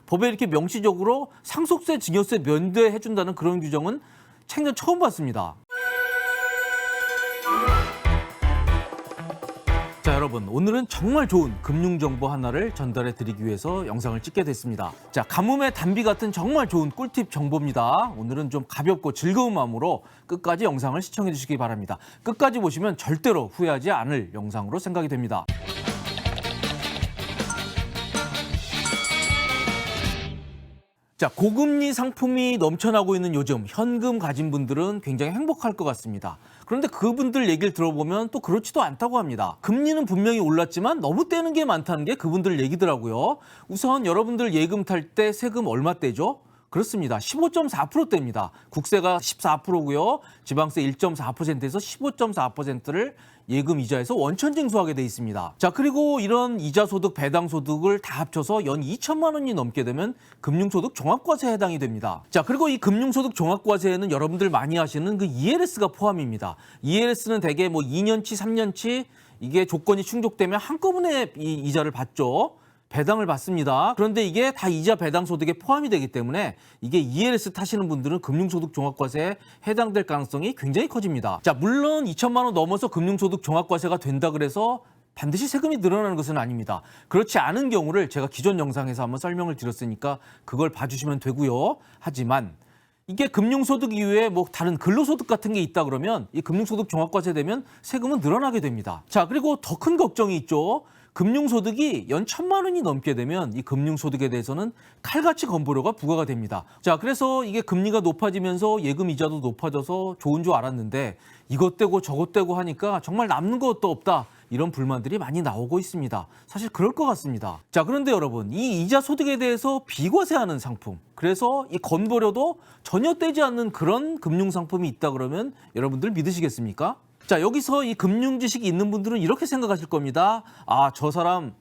법에 이렇게 명시적으로 상속세, 증여세 면제해준다는 그런 규정은 생전 처음 봤습니다. 자, 여러분, 오늘은 정말 좋은 금융정보 하나를 전달해 드리기 위해서 영상을 찍게 됐습니다. 자, 가뭄의 단비 같은 정말 좋은 꿀팁 정보입니다. 오늘은 좀 가볍고 즐거운 마음으로 끝까지 영상을 시청해 주시기 바랍니다. 끝까지 보시면 절대로 후회하지 않을 영상으로 생각이 됩니다. 자, 고금리 상품이 넘쳐나고 있는 요즘 현금 가진 분들은 굉장히 행복할 것 같습니다. 그런데 그분들 얘기를 들어보면 또 그렇지도 않다고 합니다. 금리는 분명히 올랐지만 너무 떼는 게 많다는 게 그분들 얘기더라고요. 우선 여러분들 예금 탈 때 세금 얼마 떼죠? 그렇습니다. 15.4%대입니다. 국세가 14%고요. 지방세 1.4%에서 15.4%를 예금 이자에서 원천 징수하게 돼 있습니다. 자, 그리고 이런 이자 소득, 배당 소득을 다 합쳐서 연 2천만 원이 넘게 되면 금융소득 종합과세에 해당이 됩니다. 자, 그리고 이 금융소득 종합과세에는 여러분들 많이 하시는 그 ELS가 포함입니다. ELS는 대개 뭐 2년치, 3년치 이게 조건이 충족되면 한꺼번에 이 이자를 받죠. 배당을 받습니다. 그런데 이게 다 이자 배당 소득에 포함이 되기 때문에 이게 ELS 타시는 분들은 금융소득 종합과세에 해당될 가능성이 굉장히 커집니다. 자, 물론 2천만 원 넘어서 금융소득 종합과세가 된다 그래서 반드시 세금이 늘어나는 것은 아닙니다. 그렇지 않은 경우를 제가 기존 영상에서 한번 설명을 드렸으니까 그걸 봐주시면 되고요. 하지만 이게 금융소득 이외에 뭐 다른 근로소득 같은 게 있다 그러면 이 금융소득 종합과세 되면 세금은 늘어나게 됩니다. 자, 그리고 더 큰 걱정이 있죠. 금융소득이 연 1,000만 원이 넘게 되면 이 금융소득에 대해서는 칼같이 건보료가 부과가 됩니다. 자, 그래서 이게 금리가 높아지면서 예금 이자도 높아져서 좋은 줄 알았는데 이것 떼고 저것 떼고 하니까 정말 남는 것도 없다. 이런 불만들이 많이 나오고 있습니다. 사실 그럴 것 같습니다. 자, 그런데 여러분, 이 이자 소득에 대해서 비과세하는 상품, 그래서 이 건보료도 전혀 떼지 않는 그런 금융상품이 있다 그러면 여러분들 믿으시겠습니까? 자, 여기서 이 금융 지식이 있는 분들은 이렇게 생각하실 겁니다. 아, 저 사람,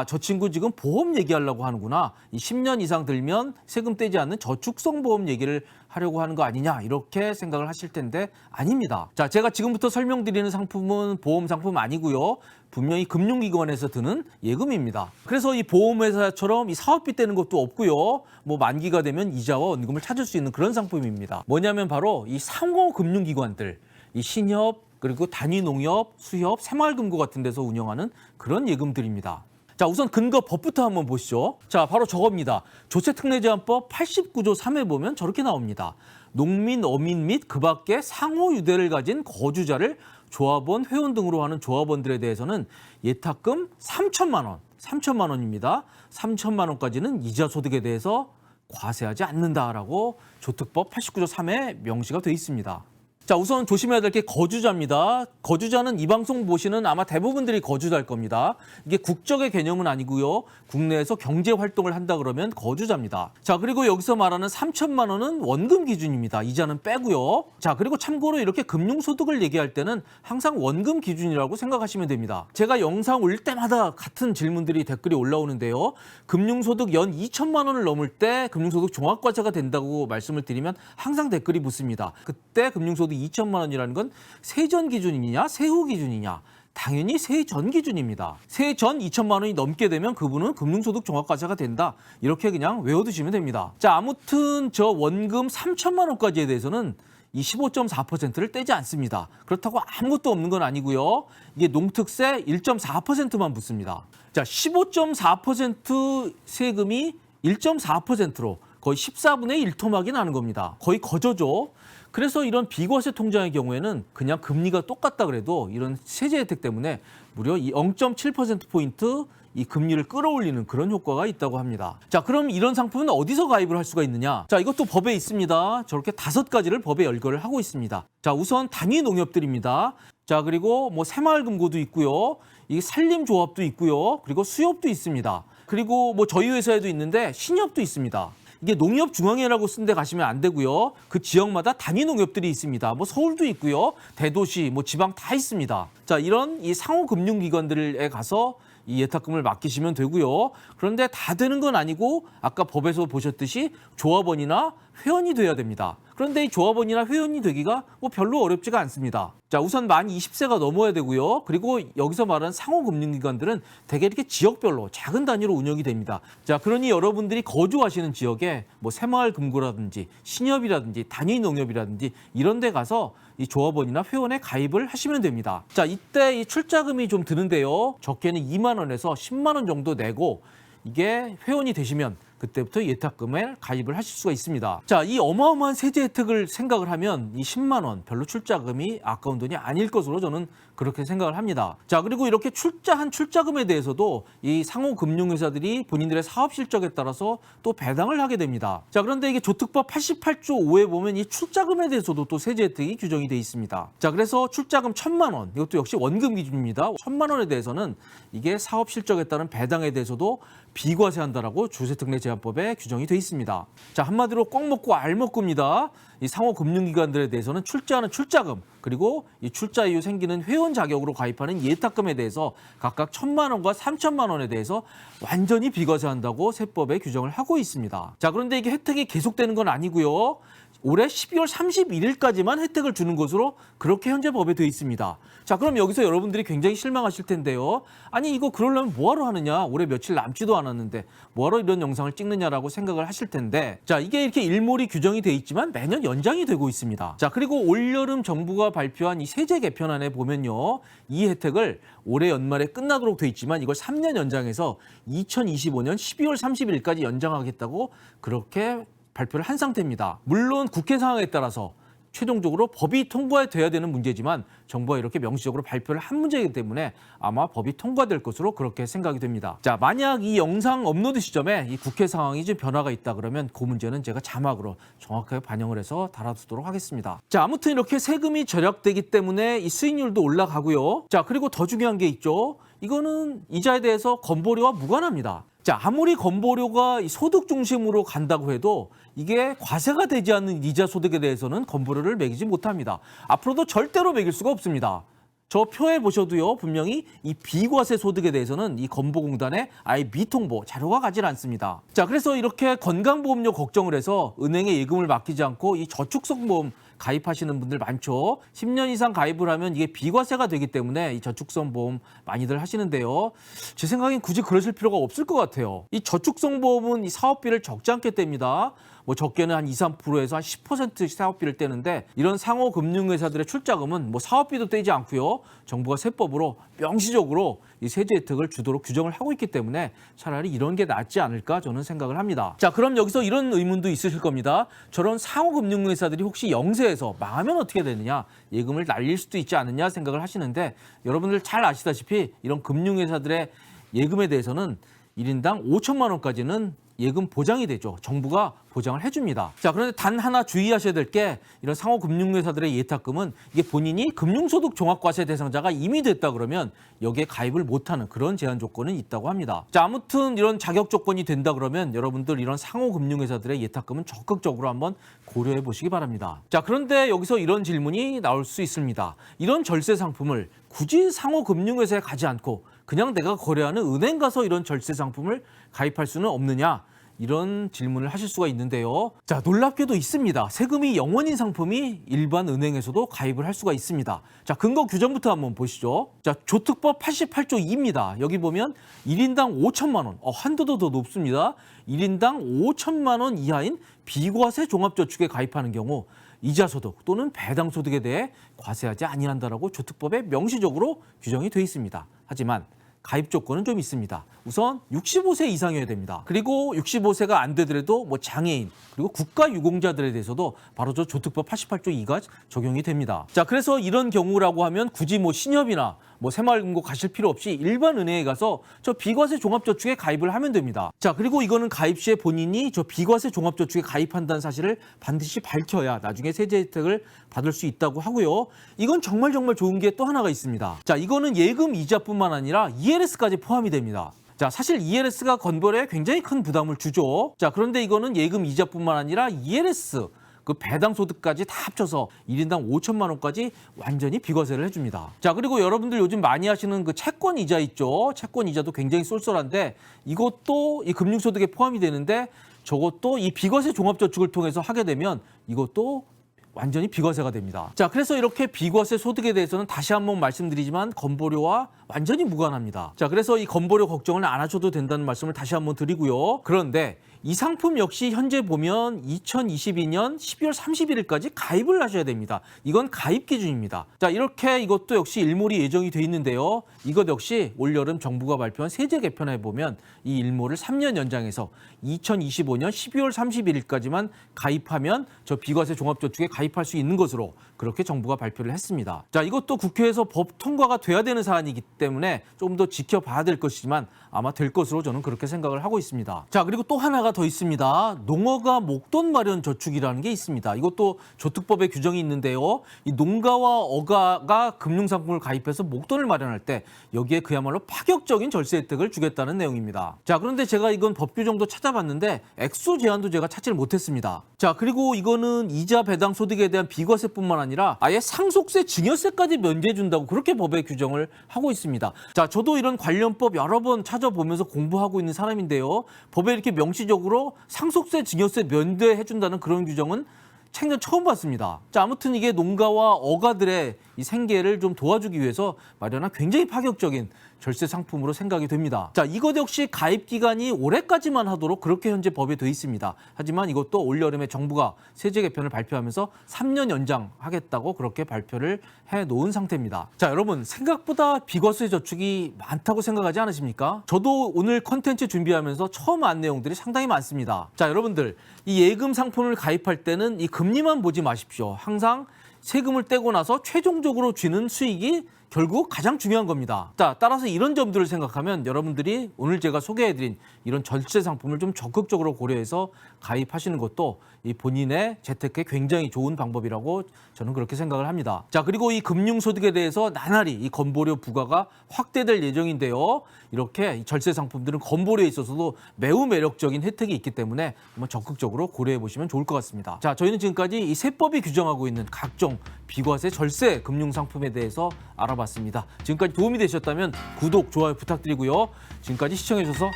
저 친구 지금 보험 얘기하려고 하는구나. 이 10년 이상 들면 세금 떼지 않는 저축성 보험 얘기를 하려고 하는 거 아니냐, 이렇게 생각을 하실 텐데 아닙니다. 자, 제가 지금부터 설명드리는 상품은 보험 상품 아니고요. 분명히 금융기관에서 드는 예금입니다. 그래서 이 보험회사처럼 이 사업비 떼는 것도 없고요. 뭐 만기가 되면 이자와 원금을 찾을 수 있는 그런 상품입니다. 뭐냐면 바로 이 상호 금융기관들, 이 신협, 그리고 단위농협, 수협, 새마을금고 같은 데서 운영하는 그런 예금들입니다. 자, 우선 근거 법부터 한번 보시죠. 자, 바로 저겁니다. 조세특례제한법 89조 3에 보면 저렇게 나옵니다. 농민, 어민 및 그 밖에 상호 유대를 가진 거주자를 조합원, 회원 등으로 하는 조합원들에 대해서는 예탁금 3천만 원, 3천만 원입니다. 3천만 원까지는 이자 소득에 대해서 과세하지 않는다라고 조특법 89조 3에 명시가 되어 있습니다. 자, 우선 조심해야 될 게 거주자입니다. 거주자는 이 방송 보시는 아마 대부분들이 거주자일 겁니다. 이게 국적의 개념은 아니고요. 국내에서 경제 활동을 한다 그러면 거주자입니다. 자, 그리고 여기서 말하는 3천만 원은 원금 기준입니다. 이자는 빼고요. 자, 그리고 참고로 이렇게 금융소득을 얘기할 때는 항상 원금 기준이라고 생각하시면 됩니다. 제가 영상 올릴 때마다 같은 질문들이 댓글이 올라오는데요. 금융소득 연 2천만 원을 넘을 때 금융소득 종합과세가 된다고 말씀을 드리면 항상 댓글이 붙습니다. 그때 금융소득 2천만 원이라는 건 세전 기준이냐 세후 기준이냐, 당연히 세전 기준입니다. 세전 2천만 원이 넘게 되면 그분은 금융소득 종합과세가 된다. 이렇게 그냥 외워두시면 됩니다. 자, 아무튼 저 원금 3천만 원까지에 대해서는 이 15.4%를 떼지 않습니다. 그렇다고 아무것도 없는 건 아니고요. 이게 농특세 1.4%만 붙습니다. 자, 15.4% 세금이 1.4%로 거의 14분의 1 토막이 나는 겁니다. 거의 거저죠. 그래서 이런 비과세 통장의 경우에는 그냥 금리가 똑같다 그래도 이런 세제 혜택 때문에 무려 0.7%포인트 이 금리를 끌어올리는 그런 효과가 있다고 합니다. 자, 그럼 이런 상품은 어디서 가입을 할 수가 있느냐? 자, 이것도 법에 있습니다. 저렇게 5가지를 법에 열거를 하고 있습니다. 자, 우선 단위 농협들입니다. 자, 그리고 뭐 새마을금고도 있고요. 이 산림조합도 있고요. 그리고 수협도 있습니다. 그리고 뭐 저희 회사에도 있는데 신협도 있습니다. 이게 농협중앙회라고 쓴 데 가시면 안 되고요. 그 지역마다 단위 농협들이 있습니다. 뭐 서울도 있고요. 대도시, 뭐 지방 다 있습니다. 자, 이런 이 상호 금융기관들에 가서 이 예탁금을 맡기시면 되고요. 그런데 다 되는 건 아니고 아까 법에서 보셨듯이 조합원이나 회원이 돼야 됩니다. 그런데 이 조합원이나 회원이 되기가 뭐 별로 어렵지가 않습니다. 자, 우선 만 20세가 넘어야 되고요. 그리고 여기서 말하는 상호금융기관들은 대개 이렇게 지역별로 작은 단위로 운영이 됩니다. 자, 그러니 여러분들이 거주하시는 지역에 뭐 새마을금고라든지 신협이라든지 단위농협이라든지 이런 데 가서 이 조합원이나 회원에 가입을 하시면 됩니다. 자, 이때 이 출자금이 좀 드는데요. 적게는 2만 원에서 10만 원 정도 내고 이게 회원이 되시면 그때부터 예탁금에 가입을 하실 수가 있습니다. 자, 이 어마어마한 세제 혜택을 생각을 하면 이 10만 원 별로 출자금이 아까운 돈이 아닐 것으로 저는 그렇게 생각을 합니다. 자, 그리고 이렇게 출자한 출자금에 대해서도 이 상호금융회사들이 본인들의 사업 실적에 따라서 또 배당을 하게 됩니다. 자, 그런데 이게 조특법 88조 5에 보면 이 출자금에 대해서도 또 세제 혜택이 규정이 돼 있습니다. 자, 그래서 출자금 1,000만 원, 이것도 역시 원금 기준입니다. 1,000만 원에 대해서는 이게 사업 실적에 따른 배당에 대해서도 비과세한다라고 주세특례 제한법에 규정이 돼 있습니다. 자, 한마디로 꼭 먹고 알 먹고입니다. 이 상호금융기관들에 대해서는 출자하는 출자금 그리고 이 출자 이후 생기는 회원 자격으로 가입하는 예탁금에 대해서 각각 1,000만 원과 3,000만 원에 대해서 완전히 비과세한다고 세법에 규정을 하고 있습니다. 자, 그런데 이게 혜택이 계속되는 건 아니고요. 올해 12월 31일까지만 혜택을 주는 것으로 그렇게 현재 법에 되어 있습니다. 자, 그럼 여기서 여러분들이 굉장히 실망하실 텐데요. 아니, 이거 그러려면 뭐하러 하느냐? 올해 며칠 남지도 않았는데 뭐하러 이런 영상을 찍느냐라고 생각을 하실 텐데, 자, 이게 이렇게 일몰이 규정이 돼 있지만 매년 연장이 되고 있습니다. 자, 그리고 올여름 정부가 발표한 이 세제 개편안에 보면요. 이 혜택을 올해 연말에 끝나도록 돼 있지만 이걸 3년 연장해서 2025년 12월 30일까지 연장하겠다고 그렇게 발표를 한 상태입니다. 물론 국회 상황에 따라서 최종적으로 법이 통과돼야 되는 문제지만 정부가 이렇게 명시적으로 발표를 한 문제이기 때문에 아마 법이 통과될 것으로 그렇게 생각이 됩니다. 자, 만약 이 영상 업로드 시점에 이 국회 상황이 좀 변화가 있다 그러면 그 문제는 제가 자막으로 정확하게 반영을 해서 달아두도록 하겠습니다. 자, 아무튼 이렇게 세금이 절약되기 때문에 이 수익률도 올라가고요. 자, 그리고 더 중요한 게 있죠. 이거는 이자에 대해서 건보료와 무관합니다. 자, 아무리 건보료가 소득 중심으로 간다고 해도 이게 과세가 되지 않는 이자 소득에 대해서는 건보료를 매기지 못합니다. 앞으로도 절대로 매길 수가 없습니다. 저 표에 보셔도요, 분명히 이 비과세 소득에 대해서는 이 건보공단에 아예 미통보 자료가 가지 않습니다. 자, 그래서 이렇게 건강보험료 걱정을 해서 은행에 예금을 맡기지 않고 이 저축성보험 가입하시는 분들 많죠. 10년 이상 가입을 하면 이게 비과세가 되기 때문에 이 저축성 보험 많이들 하시는데요. 제 생각엔 굳이 그러실 필요가 없을 것 같아요. 이 저축성 보험은 이 사업비를 적지 않게 뗍니다. 뭐 적게는 한 2, 3%에서 한 10% 사업비를 떼는데 이런 상호금융회사들의 출자금은 뭐 사업비도 떼지 않고요. 정부가 세법으로 명시적으로 이 세제 혜택을 주도록 규정을 하고 있기 때문에 차라리 이런 게 낫지 않을까 저는 생각을 합니다. 자, 그럼 여기서 이런 의문도 있으실 겁니다. 저런 상호금융회사들이 혹시 영세에서 망하면 어떻게 되느냐, 예금을 날릴 수도 있지 않느냐 생각을 하시는데 여러분들 잘 아시다시피 이런 금융회사들의 예금에 대해서는 1인당 5천만 원까지는 예금 보장이 되죠. 정부가 보장을 해줍니다. 자, 그런데 단 하나 주의하셔야 될 게 이런 상호금융회사들의 예탁금은 이게 본인이 금융소득 종합과세 대상자가 이미 됐다 그러면 여기에 가입을 못하는 그런 제한 조건은 있다고 합니다. 자, 아무튼 이런 자격 조건이 된다 그러면 여러분들 이런 상호금융회사들의 예탁금은 적극적으로 한번 고려해 보시기 바랍니다. 자, 그런데 여기서 이런 질문이 나올 수 있습니다. 이런 절세 상품을 굳이 상호금융회사에 가지 않고 그냥 내가 거래하는 은행 가서 이런 절세 상품을 가입할 수는 없느냐? 이런 질문을 하실 수가 있는데요. 자, 놀랍게도 있습니다. 세금이 0원인 상품이 일반 은행에서도 가입을 할 수가 있습니다. 자, 근거 규정부터 한번 보시죠. 자, 조특법 88조 2입니다. 여기 보면 1인당 5천만 원, 한도도 더 높습니다. 1인당 5천만 원 이하인 비과세 종합저축에 가입하는 경우 이자소득 또는 배당소득에 대해 과세하지 아니한다라고 조특법에 명시적으로 규정이 되어 있습니다. 하지만 가입 조건은 좀 있습니다. 우선 65세 이상이어야 됩니다. 그리고 65세가 안 되더라도 뭐 장애인 그리고 국가유공자들에 대해서도 바로 저 조특법 88조 2가 적용이 됩니다. 자, 그래서 이런 경우라고 하면 굳이 뭐 신협이나 뭐 새마을금고 가실 필요 없이 일반 은행에 가서 저 비과세 종합저축에 가입을 하면 됩니다. 자, 그리고 이거는 가입 시에 본인이 저 비과세 종합저축에 가입한다는 사실을 반드시 밝혀야 나중에 세제 혜택을 받을 수 있다고 하고요. 이건 정말 좋은 게 또 하나가 있습니다. 자, 이거는 예금 이자뿐만 아니라 ELS까지 포함이 됩니다. 자, 사실 ELS가 건보료에 굉장히 큰 부담을 주죠. 자, 그런데 이거는 예금 이자뿐만 아니라 ELS 그 배당 소득까지 다 합쳐서 1인당 5천만 원까지 완전히 비과세를 해줍니다. 자, 그리고 여러분들 요즘 많이 하시는 그 채권 이자 있죠. 채권 이자도 굉장히 쏠쏠한데 이것도 이 금융소득에 포함이 되는데 저것도 이 비과세 종합저축을 통해서 하게 되면 이것도 완전히 비과세가 됩니다. 자, 그래서 이렇게 비과세 소득에 대해서는 다시 한번 말씀드리지만 건보료와 완전히 무관합니다. 자, 그래서 이 건보료 걱정을 안 하셔도 된다는 말씀을 다시 한번 드리고요. 그런데 이 상품 역시 현재 보면 2022년 12월 31일까지 가입을 하셔야 됩니다. 이건 가입 기준입니다. 자, 이렇게 이것도 역시 일몰이 예정이 돼 있는데요. 이것 역시 올여름 정부가 발표한 세제 개편에 보면 이 일몰을 3년 연장해서 2025년 12월 31일까지만 가입하면 저 비과세 종합저축에 가입할 수 있는 것으로 그렇게 정부가 발표를 했습니다. 자, 이것도 국회에서 법 통과가 돼야 되는 사안이기 때문에 좀 더 지켜봐야 될 것이지만 아마 될 것으로 저는 그렇게 생각을 하고 있습니다. 자, 그리고 또 하나가 더 있습니다. 농어가 목돈 마련 저축이라는 게 있습니다. 이것도 조특법에 규정이 있는데요. 이 농가와 어가가 금융상품을 가입해서 목돈을 마련할 때 여기에 그야말로 파격적인 절세 혜택을 주겠다는 내용입니다. 자, 그런데 제가 이건 법 규정도 찾아봤는데 액수 제한도 제가 찾지를 못했습니다. 자, 그리고 이거는 이자 배당 소득에 대한 비과세뿐만 아니라 아예 상속세 증여세까지 면제해 준다고 그렇게 법에 규정을 하고 있습니다. 자, 저도 이런 관련법 여러 번 찾아보면서 공부하고 있는 사람인데요. 법에 이렇게 명시적으로 상속세 증여세 면제해 준다는 그런 규정은 생전 처음 봤습니다. 자, 아무튼 이게 농가와 어가들의 이 생계를 좀 도와주기 위해서 마련한 굉장히 파격적인 절세 상품으로 생각이 됩니다. 자, 이것 역시 가입 기간이 올해까지만 하도록 그렇게 현재 법에 돼 있습니다. 하지만 이것도 올여름에 정부가 세제 개편을 발표하면서 3년 연장하겠다고 그렇게 발표를 해놓은 상태입니다. 자, 여러분 생각보다 비과세 저축이 많다고 생각하지 않으십니까? 저도 오늘 컨텐츠 준비하면서 처음 안 내용들이 상당히 많습니다. 자, 여러분들 이 예금 상품을 가입할 때는 이 금리만 보지 마십시오. 항상 세금을 떼고 나서 최종적으로 쥐는 수익이 결국 가장 중요한 겁니다. 자, 따라서 이런 점들을 생각하면 여러분들이 오늘 제가 소개해드린 이런 절세 상품을 좀 적극적으로 고려해서 가입하시는 것도 이 본인의 재테크에 굉장히 좋은 방법이라고 저는 그렇게 생각을 합니다. 자, 그리고 이 금융소득에 대해서 나날이 이 건보료 부과가 확대될 예정인데요. 이렇게 이 절세 상품들은 건보료에 있어서도 매우 매력적인 혜택이 있기 때문에 한번 적극적으로 고려해 보시면 좋을 것 같습니다. 자, 저희는 지금까지 이 세법이 규정하고 있는 각종 비과세 절세 금융상품에 대해서 알아봤습니다. 지금까지 도움이 되셨다면 구독, 좋아요 부탁드리고요. 지금까지 시청해 주셔서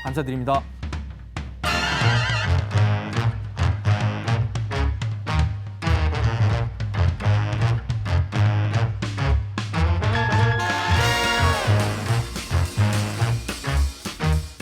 감사드립니다.